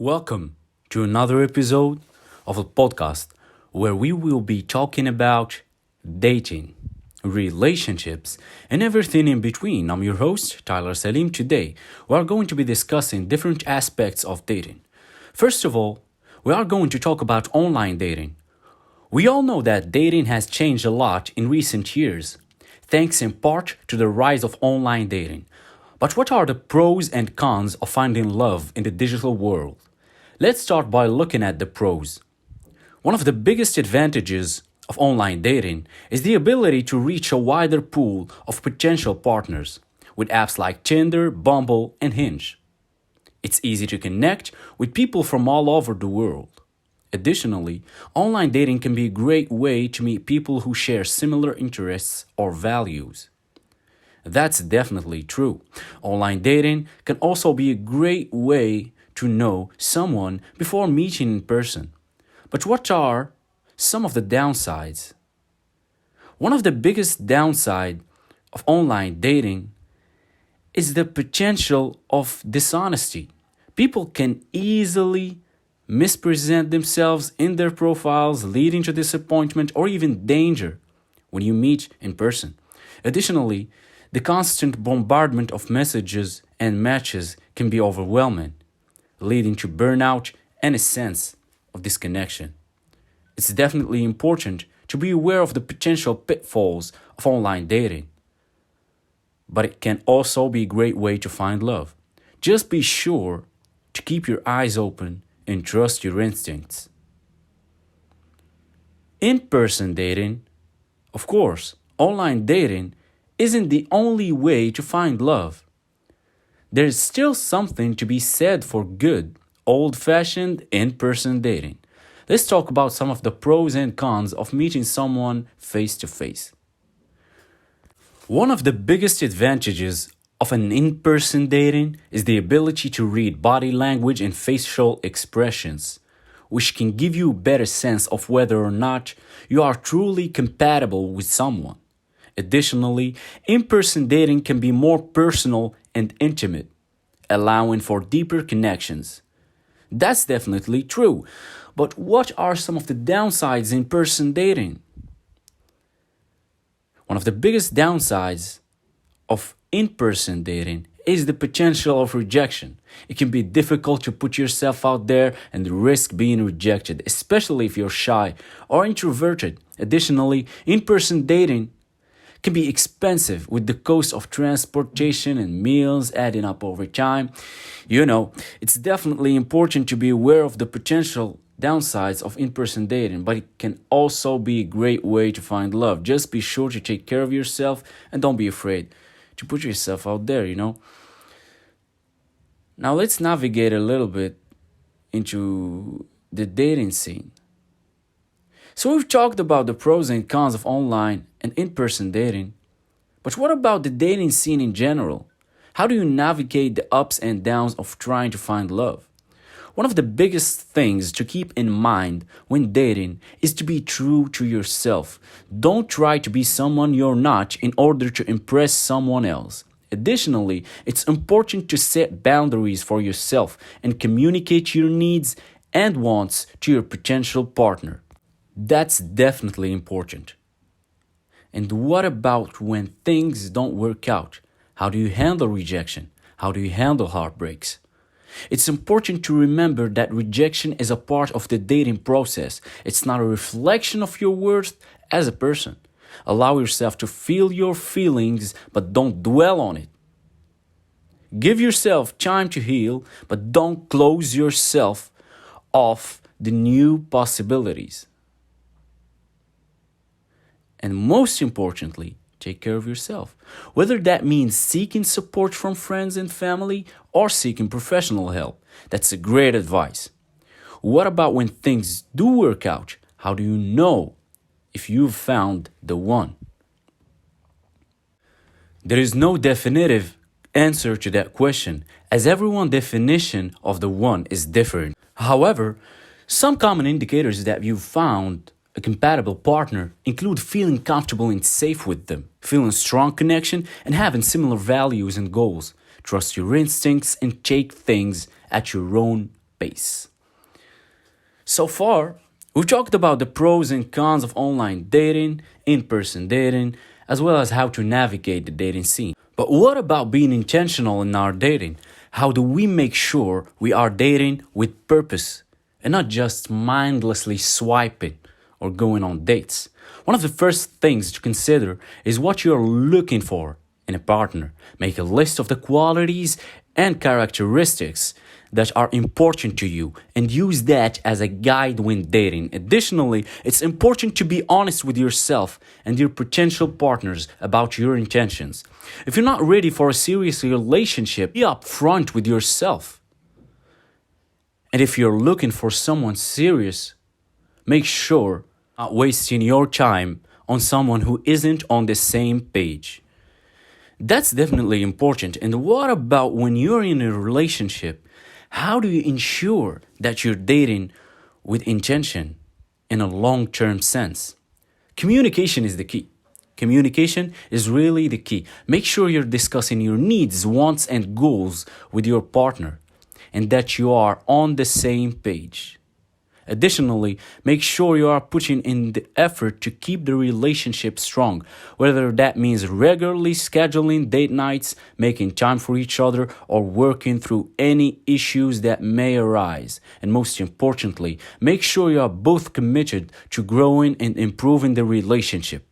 Welcome to another episode of a podcast where we will be talking about dating, relationships, and everything in between. I'm your host, Tyler Salim. Today, we are going to be discussing different aspects of dating. First of all, we are going to talk about online dating. We all know that dating has changed a lot in recent years, thanks in part to the rise of online dating. But what are the pros and cons of finding love in the digital world? Let's start by looking at the pros. One of the biggest advantages of online dating is the ability to reach a wider pool of potential partners with apps like Tinder, Bumble, and Hinge. It's easy to connect with people from all over the world. Additionally, online dating can be a great way to meet people who share similar interests or values. That's definitely true. Online dating can also be a great way to know someone before meeting in person. But what are some of the downsides? One of the biggest downsides of online dating is the potential of dishonesty. People can easily mispresent themselves in their profiles, leading to disappointment or even danger when you meet in person. Additionally, the constant bombardment of messages and matches can be overwhelming, leading to burnout and a sense of disconnection. It's definitely important to be aware of the potential pitfalls of online dating, but it can also be a great way to find love. Just be sure to keep your eyes open and trust your instincts. In-person dating, of course, online dating isn't the only way to find love. There's still something to be said for good, old-fashioned in-person dating. Let's talk about some of the pros and cons of meeting someone face-to-face. One of the biggest advantages of an in-person dating is the ability to read body language and facial expressions, which can give you a better sense of whether or not you are truly compatible with someone. Additionally, in-person dating can be more personal and intimate, allowing for deeper connections. That's definitely true. But what are some of the downsides in person dating? One of the biggest downsides of in-person dating is the potential of rejection. It can be difficult to put yourself out there and risk being rejected, especially if you're shy or introverted. Additionally, in-person dating can be expensive with the cost of transportation and meals adding up over time. It's definitely important to be aware of the potential downsides of in-person dating, but it can also be a great way to find love. Just be sure to take care of yourself and don't be afraid to put yourself out there. Now let's navigate a little bit into the dating scene. So we've talked about the pros and cons of online and in-person dating, but what about the dating scene in general? How do you navigate the ups and downs of trying to find love? One of the biggest things to keep in mind when dating is to be true to yourself. Don't try to be someone you're not in order to impress someone else. Additionally, it's important to set boundaries for yourself and communicate your needs and wants to your potential partner. That's definitely important. And what about when things don't work out? How do you handle rejection? How do you handle heartbreaks? It's important to remember that rejection is a part of the dating process. It's not a reflection of your worth as a person. Allow yourself to feel your feelings, but don't dwell on it. Give yourself time to heal, but don't close yourself off the new possibilities. And most importantly, take care of yourself. Whether that means seeking support from friends and family or seeking professional help. That's a great advice. What about when things do work out? How do you know if you've found the one? There is no definitive answer to that question, as everyone's definition of the one is different. However, some common indicators that you've found a compatible partner include feeling comfortable and safe with them, feeling strong connection, and having similar values and goals. Trust your instincts and take things at your own space. So far, we've talked about the pros and cons of online dating, in-person dating, as well as how to navigate the dating scene. But what about being intentional in our dating? How do we make sure we are dating with purpose and not just mindlessly swiping or going on dates? One of the first things to consider is what you're looking for in a partner. Make a list of the qualities and characteristics that are important to you and use that as a guide when dating. Additionally, it's important to be honest with yourself and your potential partners about your intentions. If you're not ready for a serious relationship, be upfront with yourself. And if you're looking for someone serious, make sure not wasting your time on someone who isn't on the same page. That's definitely important. And what about when you're in a relationship? How do you ensure that you're dating with intention in a long-term sense? Communication is the key. Communication is really the key. Make sure you're discussing your needs, wants, and goals with your partner and that you are on the same page. Additionally, make sure you are putting in the effort to keep the relationship strong, whether that means regularly scheduling date nights, making time for each other, or working through any issues that may arise. And most importantly, make sure you are both committed to growing and improving the relationship.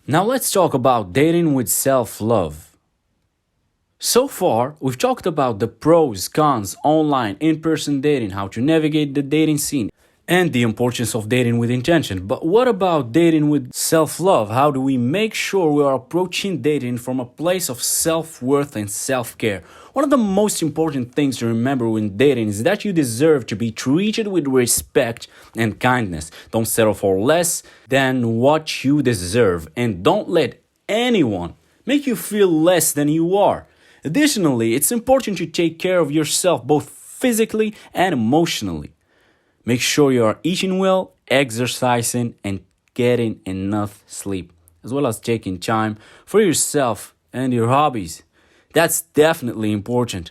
Now let's talk about dating with self-love. So far, we've talked about the pros, cons, online, in-person dating, how to navigate the dating scene, and the importance of dating with intention. But what about dating with self-love? How do we make sure we are approaching dating from a place of self-worth and self-care? One of the most important things to remember when dating is that you deserve to be treated with respect and kindness. Don't settle for less than what you deserve, and don't let anyone make you feel less than you are. Additionally, it's important to take care of yourself both physically and emotionally. Make sure you are eating well, exercising, and getting enough sleep, as well as taking time for yourself and your hobbies. That's definitely important.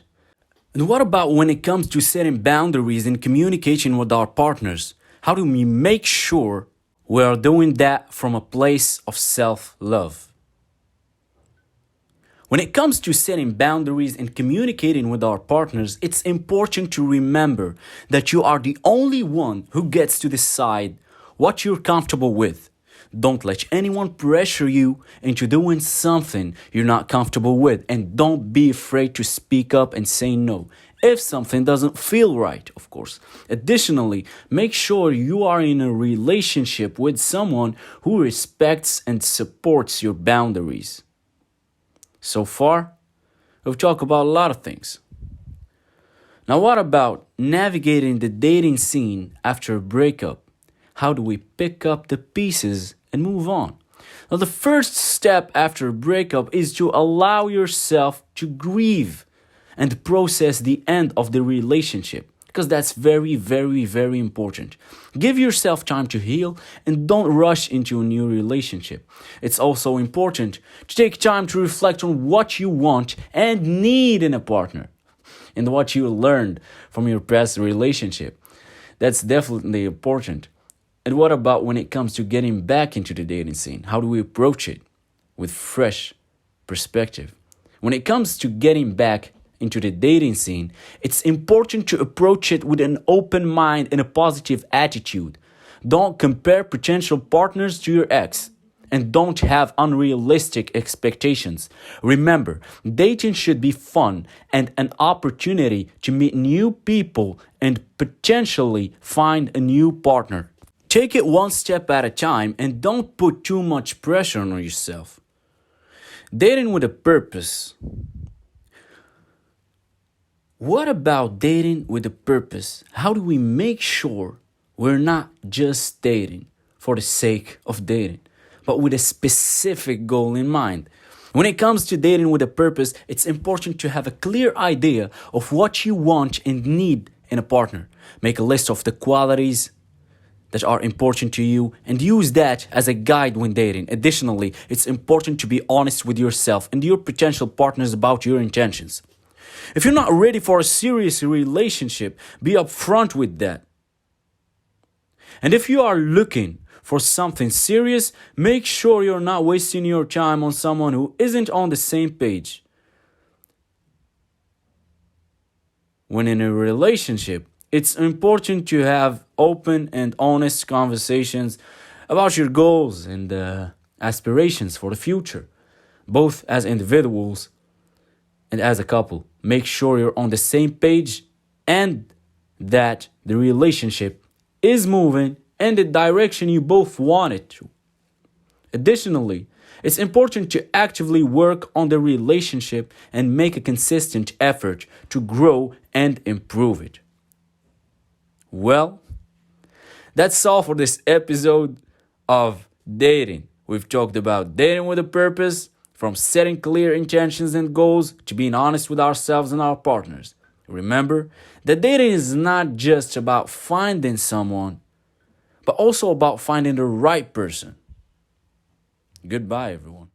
And what about when it comes to setting boundaries and communication with our partners? How do we make sure we are doing that from a place of self-love? When it comes to setting boundaries and communicating with our partners, it's important to remember that you are the only one who gets to decide what you're comfortable with. Don't let anyone pressure you into doing something you're not comfortable with, and don't be afraid to speak up and say no if something doesn't feel right, of course. Additionally, make sure you are in a relationship with someone who respects and supports your boundaries. So far, we've talked about a lot of things. Now, what about navigating the dating scene after a breakup? How do we pick up the pieces and move on? Now, the first step after a breakup is to allow yourself to grieve and process the end of the relationship, because that's very, very, very important. Give yourself time to heal and don't rush into a new relationship. It's also important to take time to reflect on what you want and need in a partner and what you learned from your past relationship. That's definitely important. And what about when it comes to getting back into the dating scene? How do we approach it with fresh perspective? When it comes to getting back into the dating scene, it's important to approach it with an open mind and a positive attitude. Don't compare potential partners to your ex, and don't have unrealistic expectations. Remember, dating should be fun and an opportunity to meet new people and potentially find a new partner. Take it one step at a time and don't put too much pressure on yourself. Dating with a purpose. What about dating with a purpose? How do we make sure we're not just dating for the sake of dating, but with a specific goal in mind? When it comes to dating with a purpose, it's important to have a clear idea of what you want and need in a partner. Make a list of the qualities that are important to you and use that as a guide when dating. Additionally, it's important to be honest with yourself and your potential partners about your intentions. If you're not ready for a serious relationship, be upfront with that. And if you are looking for something serious, make sure you're not wasting your time on someone who isn't on the same page. When in a relationship, it's important to have open and honest conversations about your goals and aspirations for the future, both as individuals and as a couple. Make sure you're on the same page and that the relationship is moving in the direction you both want it to. Additionally, it's important to actively work on the relationship and make a consistent effort to grow and improve it. Well, that's all for this episode of dating. We've talked about dating with a purpose, from setting clear intentions and goals to being honest with ourselves and our partners. Remember that dating is not just about finding someone, but also about finding the right person. Goodbye, everyone.